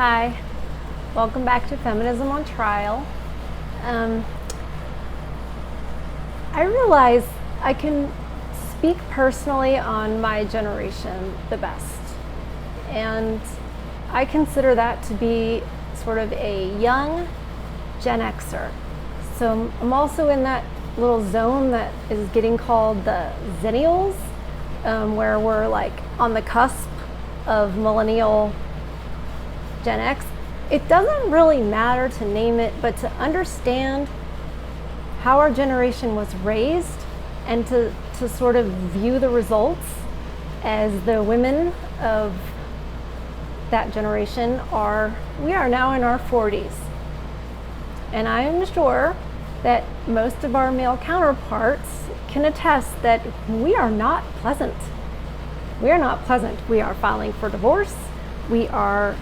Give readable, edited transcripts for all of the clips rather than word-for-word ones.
Hi, welcome back to Feminism on Trial. I realize I can speak personally on my generation the best, and I consider that to be sort of a young Gen Xer. So I'm also in that little zone that is getting called the Zennials, where we're like on the cusp of millennial Gen X. It doesn't really matter to name it, but to understand how our generation was raised and to sort of view the results as the women of that generation we are now in our 40s. And I am sure that most of our male counterparts can attest that we are not pleasant. We are not pleasant. We are filing for divorce. We are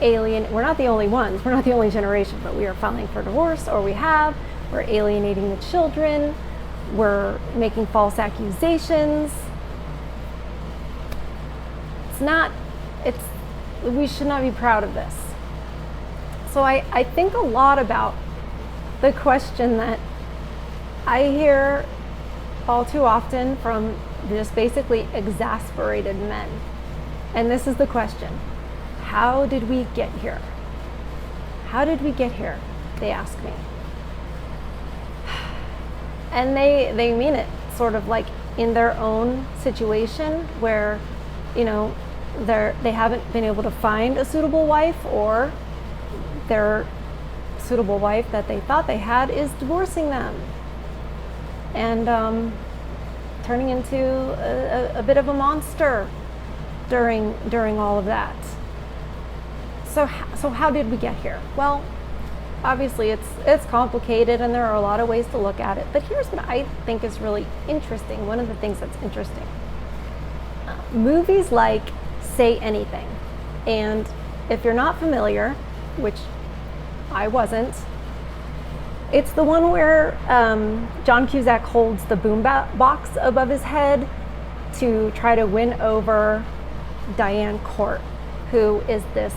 we're not the only ones, we're not the only generation, but we are filing for divorce, or we're alienating the children, we're making false accusations. We should not be proud of this. So I think a lot about the question that I hear all too often from just basically exasperated men. And this is the question: how did we get here? How did we get here? They ask me. And they mean it sort of like in their own situation where, they haven't been able to find a suitable wife, or their suitable wife that they thought they had is divorcing them and turning into a bit of a monster during all of that. So how did we get here? Well, obviously it's complicated and there are a lot of ways to look at it, but here's what I think is really interesting. One of the things that's interesting, movies like Say Anything, and if you're not familiar, which I wasn't, it's the one where John Cusack holds the boom box above his head to try to win over Diane Court, who is this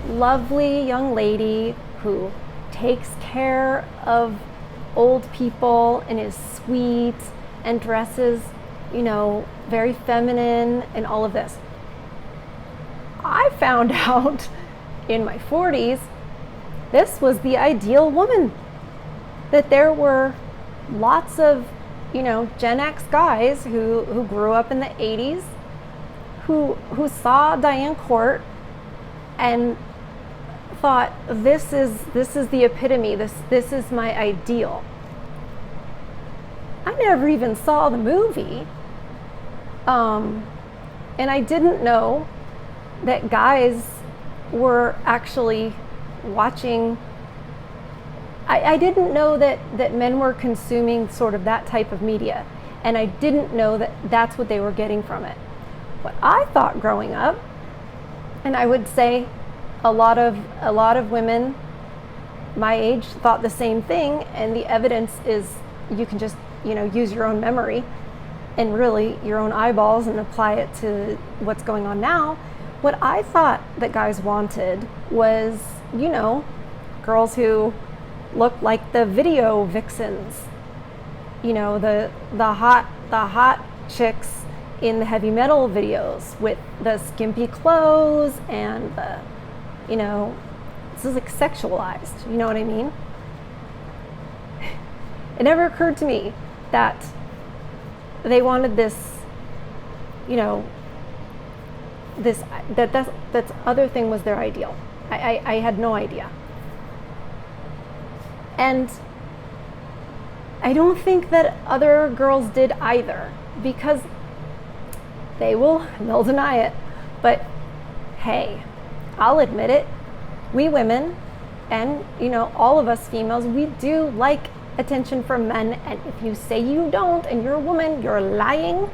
lovely young lady who takes care of old people and is sweet and dresses, very feminine and all of this. I found out in my 40s this was the ideal woman. That there were lots of, Gen X guys who grew up in the 80s who saw Diane Court and thought, this is the epitome, this is my ideal. I never even saw the movie, and I didn't know that guys were actually watching. I didn't know that men were consuming sort of that type of media, and I didn't know that that's what they were getting from it. What I thought growing up, and I would say a lot of women my age thought the same thing, and the evidence is you can just use your own memory and really your own eyeballs and apply it to what's going on now. What I thought that guys wanted was girls who looked like the video vixens, the hot chicks in the heavy metal videos with the skimpy clothes and the this is like sexualized, you know what I mean? It never occurred to me that they wanted this, that's other thing was their ideal. I had no idea. And I don't think that other girls did either, because they'll deny it, but hey, I'll admit it. We women, and all of us females, we do like attention from men, and if you say you don't and you're a woman, you're lying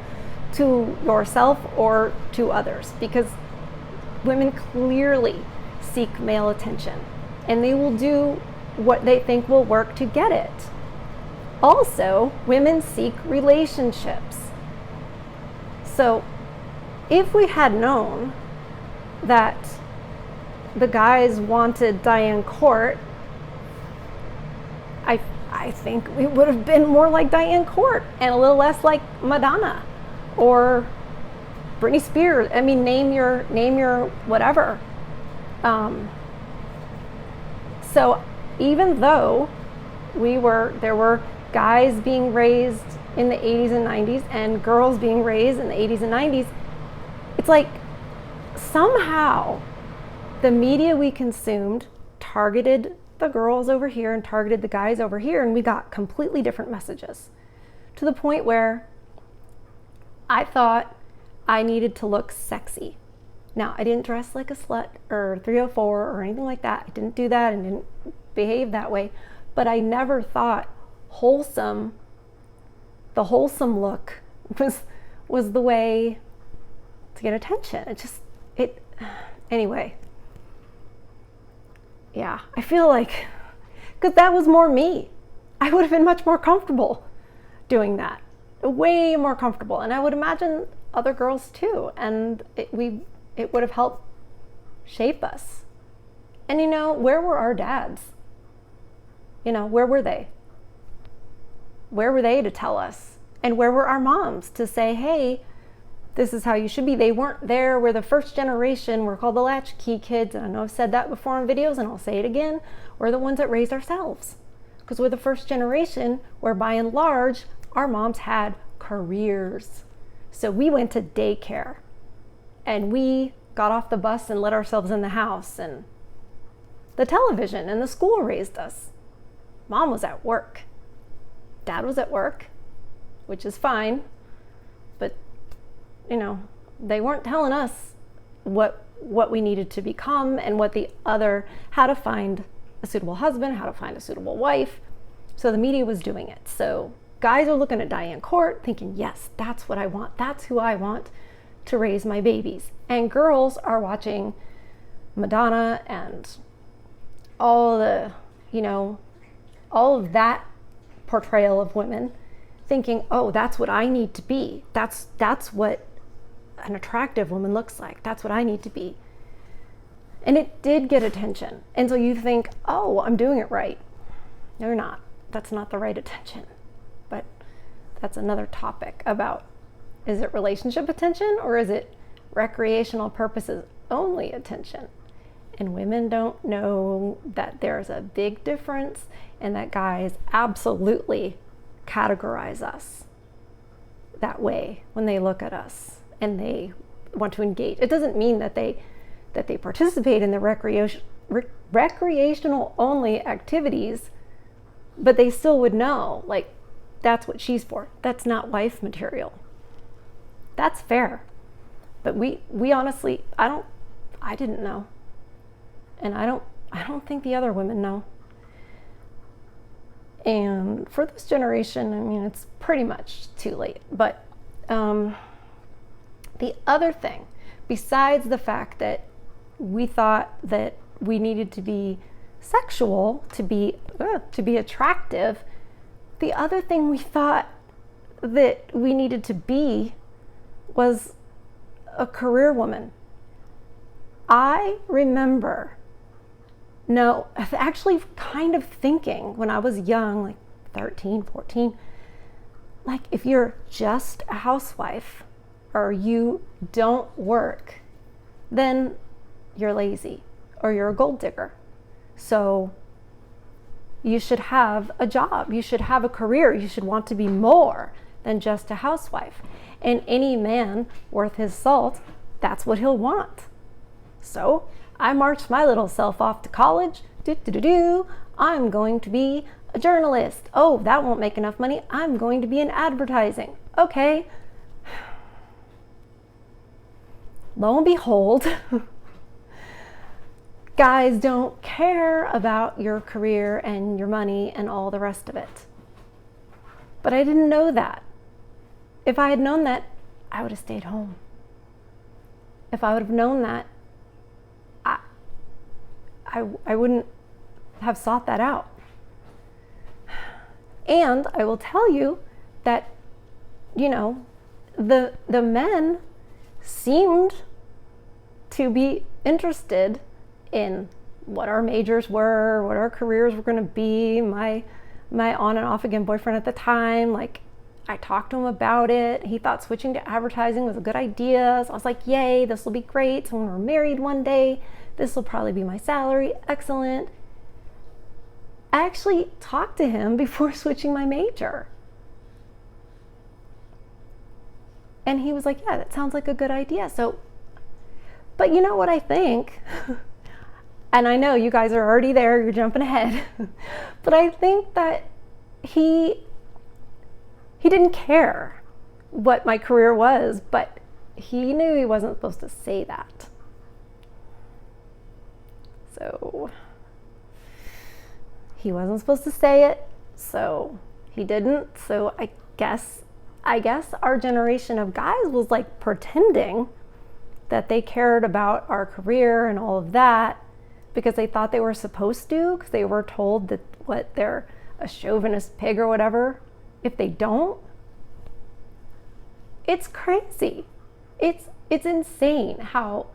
to yourself or to others, because women clearly seek male attention and they will do what they think will work to get it. Also, women seek relationships. So if we had known that the guys wanted Diane Court, I think we would have been more like Diane Court and a little less like Madonna or Britney Spears. I mean, name your whatever. So even though there were guys being raised in the 80s and 90s and girls being raised in the 80s and 90s, it's like somehow the media we consumed targeted the girls over here and targeted the guys over here, and we got completely different messages, to the point where I thought I needed to look sexy. Now, I didn't dress like a slut or 304 or anything like that. I didn't do that and didn't behave that way, but I never thought the wholesome look was the way to get attention. Anyway. Yeah, I feel like, because that was more me. I would have been much more comfortable doing that. Way more comfortable. And I would imagine other girls too. And it would have helped shape us. And where were our dads? Where were they? Where were they to tell us? And where were our moms to say, hey, this is how you should be? They weren't there. We're the first generation. We're called the latchkey kids. And I know I've said that before in videos, and I'll say it again. We're the ones that raised ourselves. Because we're the first generation where, by and large, our moms had careers. So we went to daycare. And we got off the bus and let ourselves in the house. And the television and the school raised us. Mom was at work. Dad was at work, which is fine. But they weren't telling us what we needed to become and how to find a suitable husband, how to find a suitable wife. So the media was doing it. So guys are looking at Diane Court thinking, yes, that's what I want. That's who I want to raise my babies. And girls are watching Madonna and all of that portrayal of women, thinking, oh, that's what I need to be. That's what an attractive woman looks like. That's what I need to be. And it did get attention. And so you think, oh, I'm doing it right. No, you're not. That's not the right attention. But that's another topic about, is it relationship attention or is it recreational purposes only attention? And women don't know that there's a big difference, and that guys absolutely categorize us that way when they look at us and they want to engage. It doesn't mean that they participate in the recreational only activities, but they still would know, like, that's what she's for. That's not wife material. That's fair. But we honestly, I didn't know. And I don't think the other women know. And for this generation, I mean, it's pretty much too late. But the other thing, besides the fact that we thought that we needed to be sexual to be attractive, the other thing we thought that we needed to be was a career woman. I remember actually kind of thinking when I was young, like 13, 14, like, if you're just a housewife or you don't work, then you're lazy or you're a gold digger. So you should have a job, you should have a career, you should want to be more than just a housewife. And any man worth his salt, that's what he'll want. So I marched my little self off to college. I'm going to be a journalist. Oh, that won't make enough money. I'm going to be in advertising. Okay. Lo and behold, guys don't care about your career and your money and all the rest of it. But I didn't know that. If I had known that, I would have stayed home. If I would have known that, I wouldn't have sought that out. And I will tell you that, the men seemed to be interested in what our majors were, what our careers were going to be. My on and off again boyfriend at the time, like, I talked to him about it. He thought switching to advertising was a good idea. So I was like, yay, this will be great. So when we're married one day, this will probably be my salary. Excellent. I actually talked to him before switching my major. And he was like, yeah, that sounds like a good idea. So, but you know what I think? And I know you guys are already there, you're jumping ahead. But I think that he didn't care what my career was, but he knew he wasn't supposed to say that. So he wasn't supposed to say it, so he didn't. So I guess our generation of guys was like pretending that they cared about our career and all of that because they thought they were supposed to, because they were told that what, they're a chauvinist pig or whatever. If they don't, it's crazy. It's insane how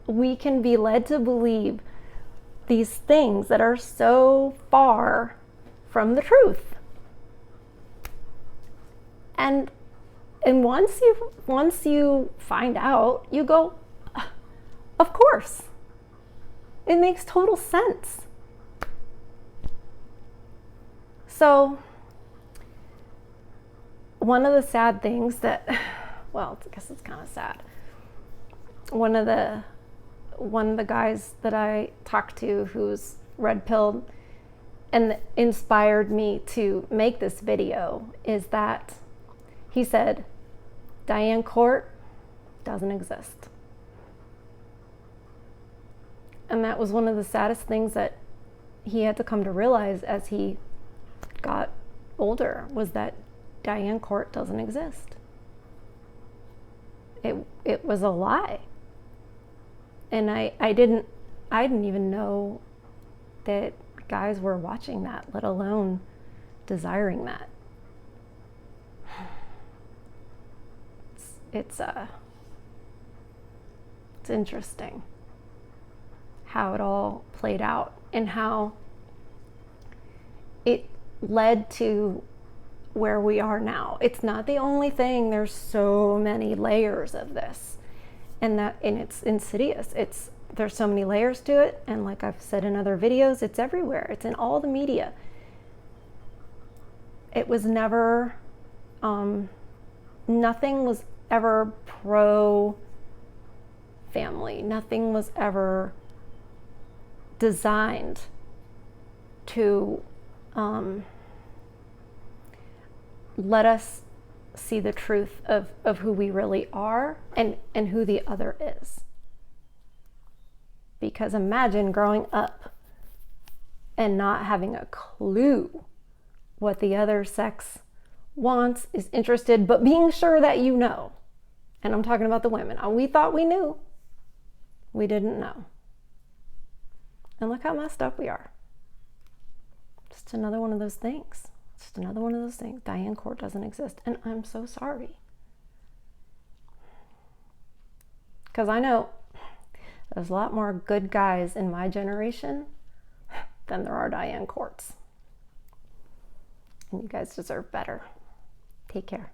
we can be led to believe these things that are so far from the truth. And once you find out, you go, of course. It makes total sense. So one of the sad things that, well, I guess it's kind of sad. One of the guys that I talked to who's red-pilled and inspired me to make this video is that he said, Diane Court doesn't exist. And that was one of the saddest things that he had to come to realize as he got older, was that Diane Court doesn't exist. It was a lie. And I didn't even know that guys were watching that, let alone desiring that. It's interesting how it all played out and how it led to where we are now. It's not the only thing. There's so many layers of this, and it's insidious. There's so many layers to it, and like I've said in other videos, it's everywhere. It's in all the media. It was never, nothing was ever pro family. Nothing was ever designed to let us see the truth of who we really are and who the other is. Because imagine growing up and not having a clue what the other sex wants, is interested, but being sure that you know. And I'm talking about the women. We thought we knew. We didn't know. And look how messed up we are. Just another one of those things. Just another one of those things. Diane Court doesn't exist. And I'm so sorry. Because I know there's a lot more good guys in my generation than there are Diane Courts. And you guys deserve better. Take care.